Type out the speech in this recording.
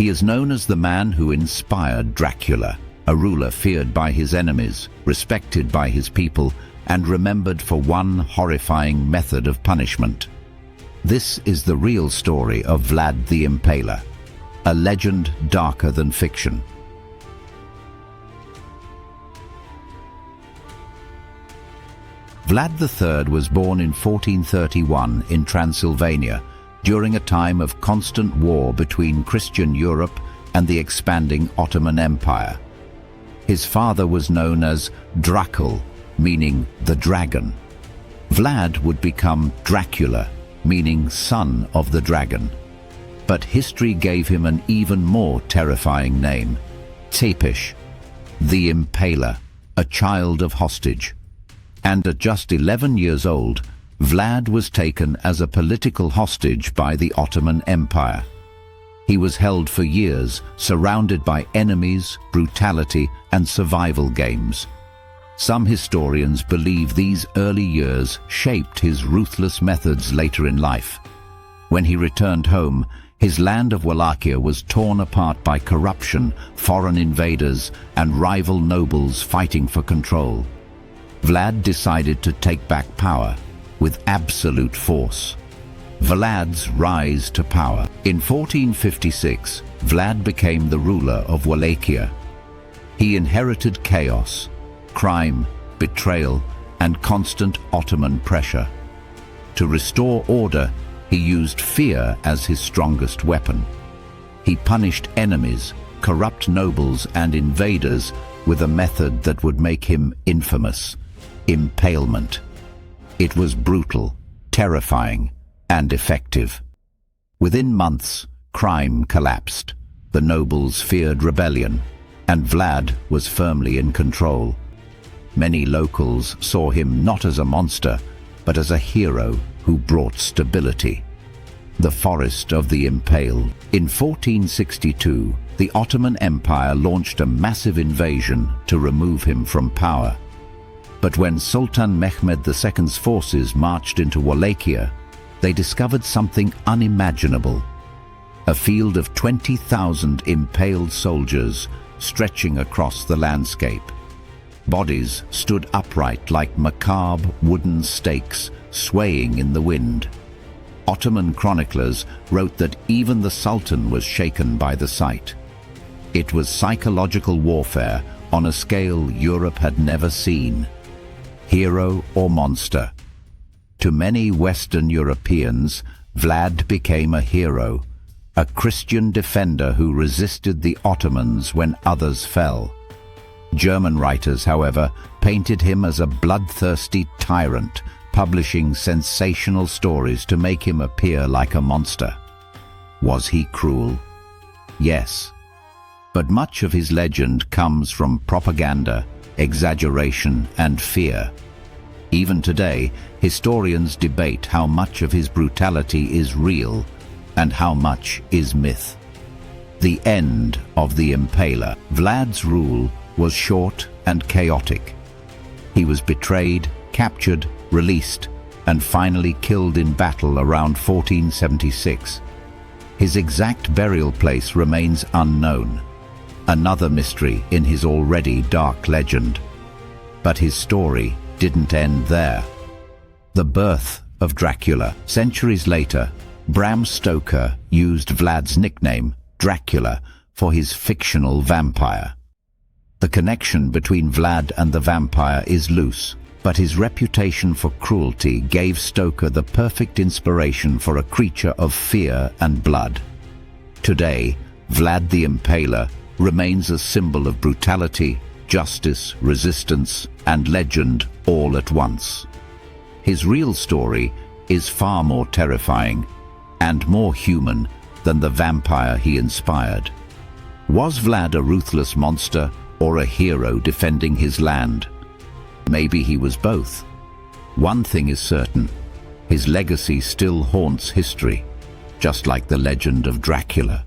He is known as the man who inspired Dracula, a ruler feared by his enemies, respected by his people, and remembered for one horrifying method of punishment. This is the real story of Vlad the Impaler, a legend darker than fiction. Vlad III was born in 1431 in Transylvania during a time of constant war between Christian Europe and the expanding Ottoman Empire. His father was known as Dracula, meaning the dragon. Vlad would become Dracula, meaning son of the dragon. But history gave him an even more terrifying name, Tepish, the Impaler, a child of hostage. And at just 11 years old, Vlad was taken as a political hostage by the Ottoman Empire. He was held for years, surrounded by enemies, brutality, and survival games. Some historians believe these early years shaped his ruthless methods later in life. When he returned home, his land of Wallachia was torn apart by corruption, foreign invaders, and rival nobles fighting for control. Vlad decided to take back power with absolute force. Vlad's rise to power. In 1456, Vlad became the ruler of Wallachia. He inherited chaos, crime, betrayal, and constant Ottoman pressure. To restore order, he used fear as his strongest weapon. He punished enemies, corrupt nobles, and invaders with a method that would make him infamous: impalement. It was brutal, terrifying, and effective. Within months, crime collapsed. The nobles feared rebellion, and Vlad was firmly in control. Many locals saw him not as a monster, but as a hero who brought stability. The Forest of the Impaled. In 1462, the Ottoman Empire launched a massive invasion to remove him from power. But when Sultan Mehmed II's forces marched into Wallachia, they discovered something unimaginable: a field of 20,000 impaled soldiers stretching across the landscape. Bodies stood upright like macabre wooden stakes, swaying in the wind. Ottoman chroniclers wrote that even the Sultan was shaken by the sight. It was psychological warfare on a scale Europe had never seen. Hero or monster? To many Western Europeans, Vlad became a hero, a Christian defender who resisted the Ottomans when others fell. German writers, however, painted him as a bloodthirsty tyrant, publishing sensational stories to make him appear like a monster. Was he cruel? Yes. But much of his legend comes from propaganda, exaggeration, and fear. Even today, historians debate how much of his brutality is real and how much is myth. The end of the Impaler. Vlad's rule was short and chaotic. He was betrayed, captured, released, and finally killed in battle around 1476. His exact burial place remains unknown, another mystery in his already dark legend. But his story didn't end there. The birth of Dracula. Centuries later, Bram Stoker used Vlad's nickname, Dracula, for his fictional vampire. The connection between Vlad and the vampire is loose, but his reputation for cruelty gave Stoker the perfect inspiration for a creature of fear and blood. Today, Vlad the Impaler remains a symbol of brutality, justice, resistance, and legend all at once. His real story is far more terrifying and more human than the vampire he inspired. Was Vlad a ruthless monster or a hero defending his land? Maybe he was both. One thing is certain: his legacy still haunts history, just like the legend of Dracula.